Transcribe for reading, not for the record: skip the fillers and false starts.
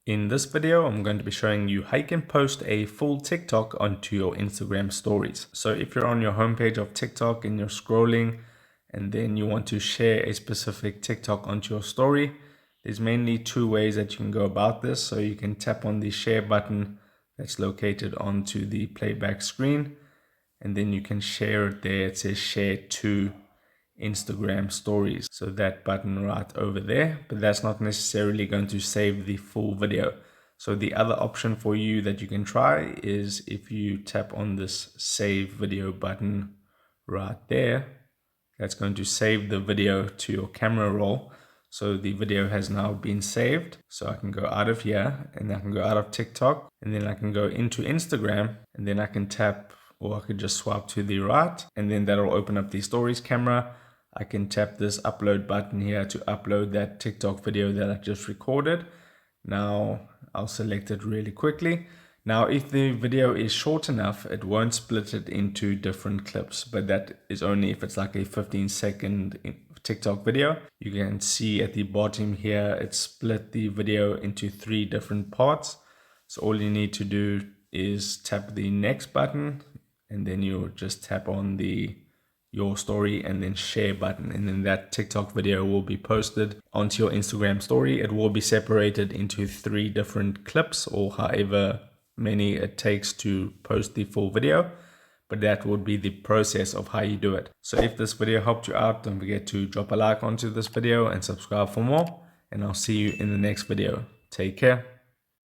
In this video, I'm going to be showing you how you can post a full TikTok onto your Instagram stories. So if you're on your homepage of TikTok and you're scrolling and then you want to share a specific TikTok onto your story, there's mainly two ways that you can go about this. So you can tap on the share button that's located onto the playback screen, and then you can share it there. It says share to Instagram stories. So that button right over there, but that's not necessarily going to save the full video. So the other option for you that you can try is if you tap on this save video button right there, that's going to save the video to your camera roll. So the video has now been saved. So I can go out of here and I can go out of TikTok and then I can go into Instagram and then I can tap, or I could just swipe to the right and then that'll open up the stories camera. I can tap this upload button here to upload that TikTok video that I just recorded. Now I'll select it really quickly. Now, if the video is short enough, it won't split it into different clips, but that is only if it's like a 15-second TikTok video. You can see at the bottom here, it split the video into 3 different parts. So all you need to do is tap the next button and then you just tap on the your story and then share button, and then that TikTok video will be posted onto your Instagram story. It will be separated into 3 different clips or however many it takes to post the full video, but that would be the process of how you do it. So if this video helped you out, don't forget to drop a like onto this video and subscribe for more, and I'll see you in the next video. Take care.